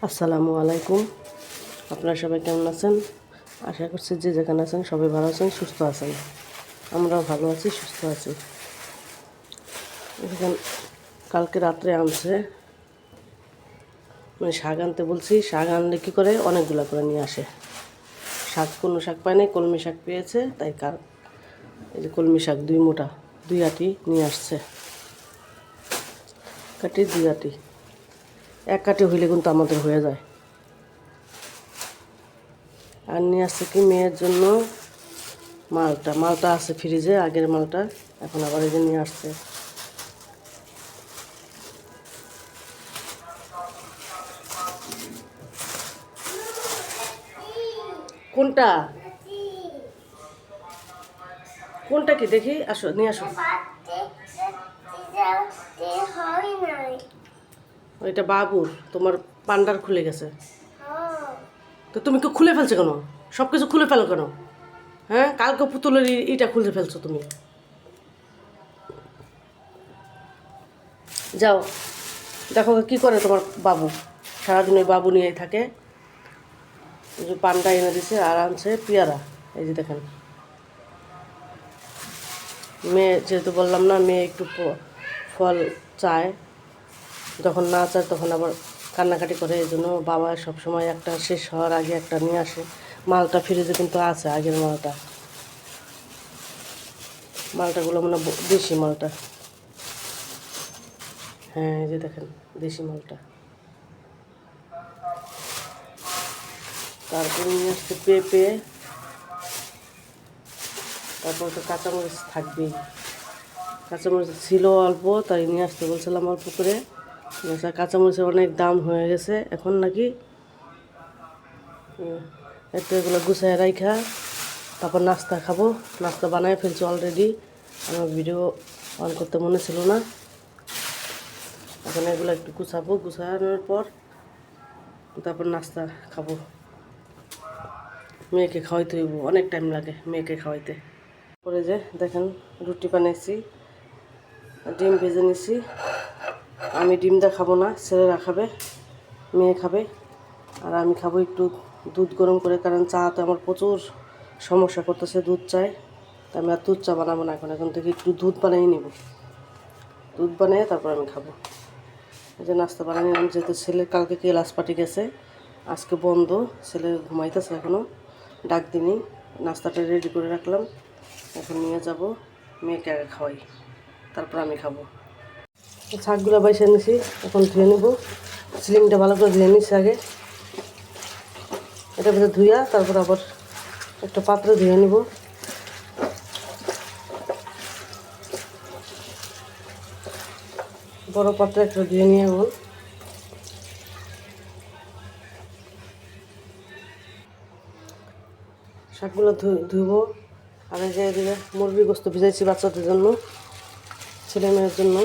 আসসালামু আলাইকুম। আপনারা সবাই কেমন আছেন? আশা করছি যে যেখানে আছেন সবাই ভালো আছেন, সুস্থ আছেন। আমরাও ভালো আছি, সুস্থ আছি। এখানে কালকে রাত্রে আনছে, মানে শাক আনতে বলছি। শাক আনলে কী করে অনেকগুলো করে নিয়ে আসে। কোনো শাক পায় নাই, কলমি শাক পেয়েছে, তাই এই যে কলমি শাক 2 মুঠা 2 আটি নিয়ে আসছে। কাটি 2 আটি, 1 কাটি হইলে কিন্তু আমাদের হয়ে যায়। আর নিয়ে আসছে কি মেয়ের জন্য মালটা আছে ফ্রিজে, আগের মালটা, এখন আবার এই যে নিয়ে আসছে। কোনটা কোনটা কি দেখি, আসো নিয়ে আসো। ওইটা বাবুর, তোমার পান্ডার খুলে গেছে। তো তুমি কি খুলে ফেলছো কেন? সব কিছু খুলে ফেলো কেন? হ্যাঁ, কালকে পুতুলের ইটা খুলে ফেলছো তুমি। যাও দেখো কি করে তোমার বাবু। সারাদিন ওই বাবু নিয়েই থাকে। এই যে পান্ডা এনে দিছে, আর আনছে পেয়ারা। এই যে দেখেন, মেয়ে যেহেতু বললাম না, মেয়ে একটু ফল চায়, যখন না চায় তখন আবার কান্নাকাটি করে। এই জন্য বাবা সবসময় একটা শেষ হওয়ার আগে একটা নিয়ে আসে। মালটা ফ্রিজে কিন্তু আছে, আগের মালটাগুলো মানে দেশি মালটা। হ্যাঁ, এই যে দেখেন দেশি মালটা। তারপরে নিয়ে আসছে পেঁপে, তারপর তো কাঁচামরিচ থাকবেই। কাঁচামরিচ ছিল অল্প, তাই নিয়ে আসতে বলছিলাম অল্প করে। কাঁচামরিচের অনেক দাম হয়ে গেছে এখন নাকি। একটু এগুলো গুছায় রাইখা তারপর নাস্তা খাবো। নাস্তা বানায় ফেলছি অলরেডি, আমার ভিডিও অন করতে মনে ছিল না। এখন এগুলো একটু গুছাবো, গুছানোর পর তারপর নাস্তা খাবো। মেয়েকে খাওয়াইতে হইব, অনেক টাইম লাগে মেয়েকে খাওয়াইতে। পরে যে দেখেন রুটি বানাইছি, ডিম ভেজে নিছি। আমি ডিমটা খাবো না, ছেলেরা খাবে, মেয়ে খাবে। আর আমি খাবো একটু দুধ গরম করে, কারণ চাতে আমার প্রচুর সমস্যা করতেছে, দুধ চাই। তা আমি আর দুধ চা বানাবো না, এখন থেকে একটু দুধ বানিয়ে নিব। দুধ বানিয়ে তারপর আমি খাবো। এই যে নাস্তা বানিয়ে নিলাম, যেহেতু ছেলে কালকে ক্লাস পার্টি গেছে, আজকে বন্ধ, ছেলে ঘুমাইতেছে এখনও, ডাক দিনি। নাস্তাটা রেডি করে রাখলাম, এখন নিয়ে যাব, মেয়েকে আগে খাওয়াই, তারপর আমি খাবো। শাকগুলো বাইসে নিছি, এখন ধুয়ে নেব। সিলিংটা ভালো করে ধুয়ে নিচ্ছি আগে, এটা ভিতরে ধুইয়া তারপর আবার একটা পাত্রে ধুয়ে নিব। বড় পাত্রে একটা ধুয়ে নিয়ে এখন শাকগুলো ধুবো। আর এই যে এদিকে মুরগির গোস্ত ভিজাইছি বাচ্চাদের জন্য, ছেলে মেয়ের জন্য।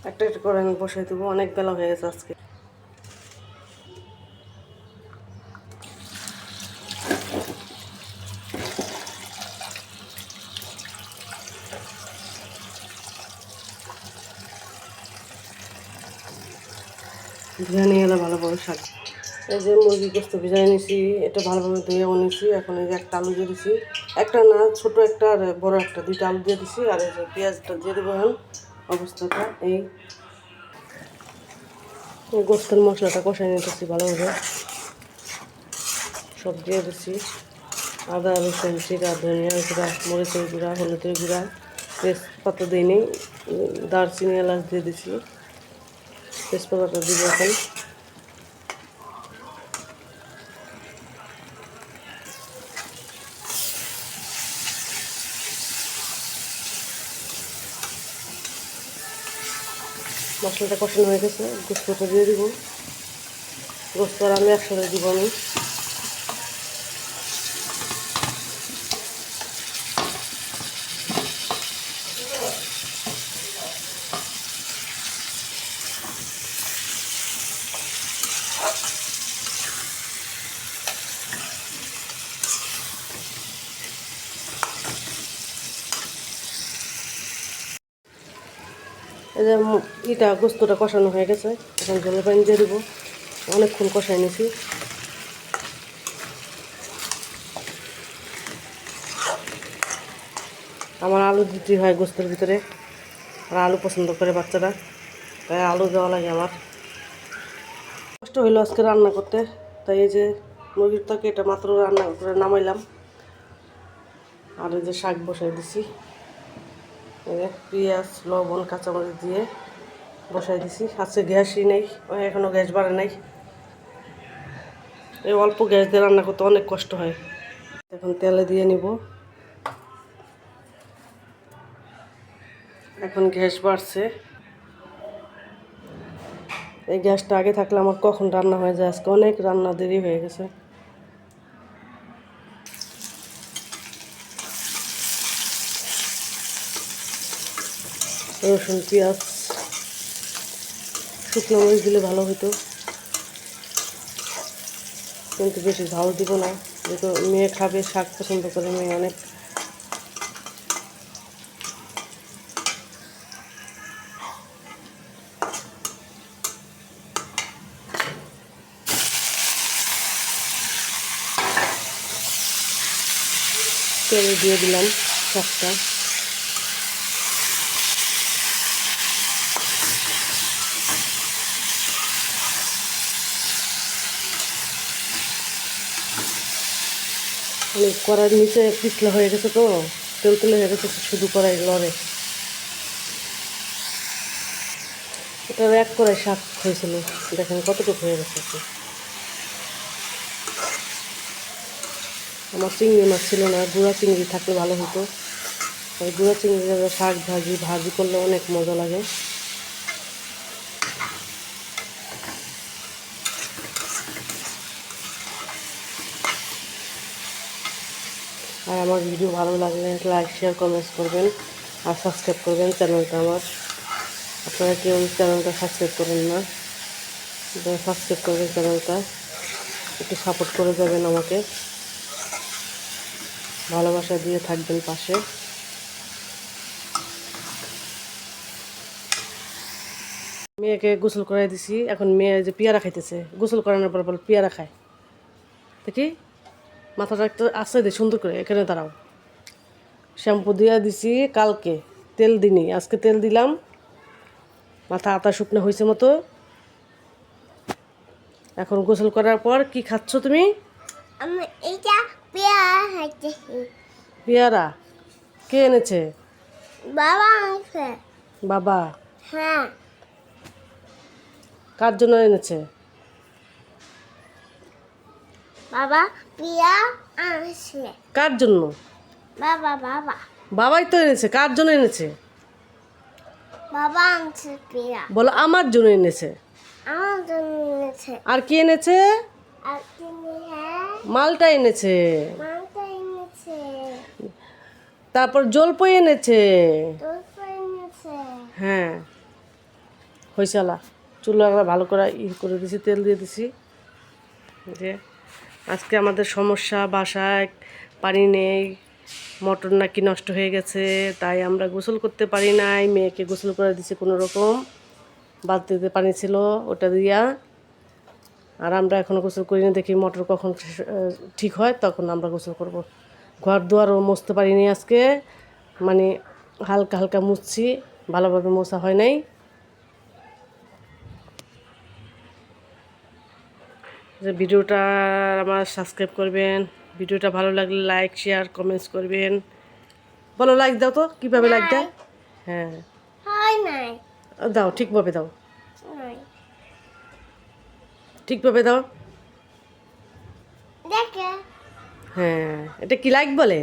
একটা একটা করে আমি বসাই দেবো, অনেক বেলা হয়ে গেছে আজকে। ধুয়ে নিয়ে এলে ভালোভাবে শাক। এই যে মুরগির গোস্ত ভিজাই নিছি, এটা ভালোভাবে ধুয়েও নিছি। এখন এই যে একটা আলু দিয়ে দিছি, একটা না ছোটো একটা আর বড় একটা, 2টা আলু দিয়ে দিছি। আর এই যে পেঁয়াজটা দিয়ে দেবো এখন। অবস্থাটা এই গোস্তের মশলাটা কষাই নিতেছি ভালোভাবে, সব দিয়ে দিচ্ছি। আদা রসুন জিরা ধনিয়া গুঁড়া, মরিচের গুঁড়া, হলুদের গুঁড়া, তেজপাতা দিইনি, দারচিনি এলাচ দিয়ে দিছি। তেজপাতাটা দিব এখন। মশলাটা কষানো হয়ে গেছে, গোস্তটা দিয়ে দিব। গোস্ত আর আমি একসাথে দিব আমি। এই যে ইটা গোস্তটা কষানো হয়ে গেছে, এখন জলের পানি দিয়ে দেবো। অনেকক্ষণ কষাই নিয়েছি। আমার আলু দিতে হয় গোস্তের ভিতরে, আর আলু পছন্দ করে বাচ্চারা, তাই আলু দেওয়া লাগে আমার। কষ্ট হইলো আজকে রান্না করতে, তাই এই যে মুরগির তরকারি এটা মাত্র রান্না করে নামাইলাম। আর এই যে শাক বসাই দিছি, পেঁয়াজ লবণ কাঁচামরিচ দিয়ে বসাই দিছি। আজকে গ্যাসই নেই, এখনও গ্যাস বাড়ে নাই। এই অল্প গ্যাস দিয়ে রান্না করতে অনেক কষ্ট হয়। এখন তেলে দিয়ে নিব। এখন গ্যাস বাড়ছে। এই গ্যাসটা আগে থাকলে আমার কখন রান্না হয়ে যায়, আজকে অনেক রান্না দেরি হয়ে গেছে। রসুন পেঁয়াজ শুকনো মরিচ দিলে ভালো হতো, কিন্তু বেশি ঝাল দিব না, যেহেতু মেয়ে খাবে, শাক পছন্দ করে মেয়ে অনেক। তেলে দিয়ে দিলাম শাকটা। কড়াইয়ের নিচে পিছলা হয়ে গেছে, তো তেল তেলে হয়ে গেছে, শুধু কড়াই লড়ে। এটার এক কড়াই শাক হয়েছিল, দেখেন কতটুকু হয়ে গেছে। আমার চিংড়ি মাছ ছিল না, গুঁড়া চিংড়ি থাকলে ভালো হতো। ওই গুঁড়া চিংড়ি শাক ভাজি করলে অনেক মজা লাগে। আর আমার ভিডিও ভালো লাগলে লাইক শেয়ার কমেন্টস করবেন, আর সাবস্ক্রাইব করবেন চ্যানেলটা আমার। আপনারা কেউ চ্যানেলটা সাবস্ক্রাইব করেন না, সাবস্ক্রাইব করবেন চ্যানেলটা, একটু সাপোর্ট করে যাবেন আমাকে, ভালোবাসা দিয়ে থাকবেন পাশে। মেয়েকে গোসল করাই দিছি, এখন মেয়ে যে পেয়ারা খাইতেছে, গোসল করানোর পর বল পেয়ারা খায়। দেখি মাথাটা একটা আশ্রয় দিয়ে সুন্দর করে, এখানে দাঁড়াও। শ্যাম্পু দিয়ে দিছি কালকে, তেল দিনি, আজকে তেল দিলাম। মাথা আতা শুকনো হয়েছে মতো। এখন গোসল করার পর কি খাচ্ছ তুমি? পেয়ারা কে এনেছে? বাবা। হ্যাঁ। কার জন্য এনেছে? বাবা পিয়া আনছে। কার জন্য? বাবা বাবাই তো এনেছে, কার জন্য এনেছে? বাবা আনছে পিয়া। বলো আমার জন্য এনেছে। আমার জন্য এনেছে। আর কি এনেছে? আর তুমি হ্যাঁ মালটা এনেছে, মাংস এনেছে, তারপর জলপই এনেছে। দুধ এনেছে। হ্যাঁ হয়েছালা, চুলা ভালো করে করে দিছি, তেল দিয়ে দিছি। যে আজকে আমাদের সমস্যা, বাসায় পানি নেই, মোটর নাকি নষ্ট হয়ে গেছে, তাই আমরা গোসল করতে পারি নাই। মেয়েকে গোসল করে দিছি কোনো রকম, বালতিতে পানি ছিল ওটা দিয়া। আর আমরা এখনও গোসল করি না, দেখি মোটর কখন ঠিক হয় তখন আমরা গোসল করব। ঘর দুয়ারও মুছতে পারিনি আজকে, মানে হালকা হালকা মুছছি, ভালোভাবে মোছা হয় নাই। যে ভিডিওটা আমার সাবস্ক্রাইব করবেন, ভিডিওটা ভালো লাগলে লাইক শেয়ার কমেন্টস করবেন। বলো লাইক দাও তো, কীভাবে লাইক দেয়? হ্যাঁ হয় নাই। দাও, ঠিকভাবে দাও, নাই। ঠিকভাবে দাও। দেখে হ্যাঁ এটা কি লাইক বলে?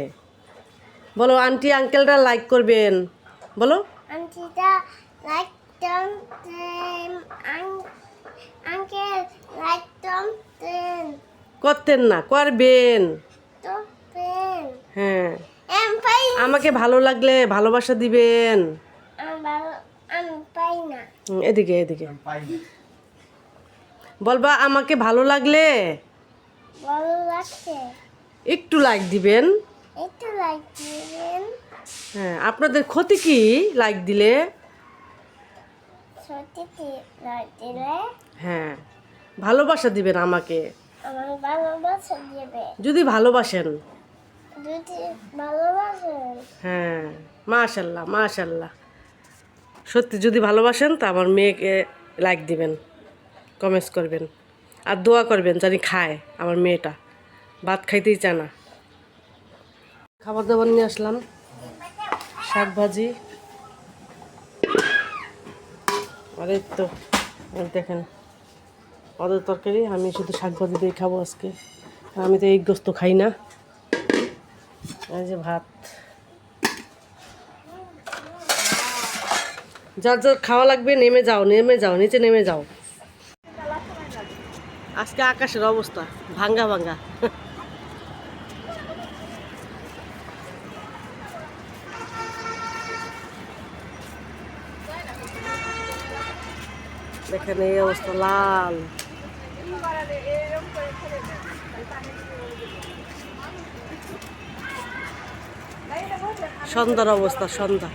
বলো আন্টি আঙ্কেলরা লাইক করবেন, বলো। আন্টিটা লাইক দেন, আঙ্কেল লাইক দেন, করতেন না, করবেন। তো পেন হ্যাঁ এম পাই। আমাকে ভালো লাগলে ভালোবাসা দিবেন। আমি পাই না। এদিকে এদিকে বলবা, আমাকে ভালো লাগলে ভালো লাগছে, একটু লাইক দিবেন। একটু লাইক দিবেন। হ্যাঁ আপনাদের ক্ষতি কি লাইক দিলে? সত্যি দিলে হ্যাঁ, ভালোবাসা দিবেন আমাকে, আমার ভালোবাসা দেবে যদি ভালোবাসেন। যদি ভালোবাসেন হ্যাঁ, মাশাল্লাহ মাশাল্লাহ। সত্যি যদি ভালোবাসেন তা আমার মেয়েকে লাইক দিবেন, কমেন্টস করবেন, আর দোয়া করবেন জানি খায় আমার মেয়েটা, ভাত খাইতেই চায় না। খাবার দাবার নিয়ে আসলাম, শাক ভাজি, আর এই তো এই দেখেন ওদের তরকারি। আমি শুধু শাক ভাজি দিয়ে খাবো আজকে, আমি তো এই গোস্ত খাই না। এই যে ভাত, যার যার খাওয়া লাগবে নেমে যাও, নেমে যাও, নিচে নেমে যাও। আজকে আকাশের অবস্থা ভাঙ্গা ভাঙ্গা। দেখেন এই অবস্থা, লাল। সন্ধ্যার অবস্থা, সন্ধ্যা।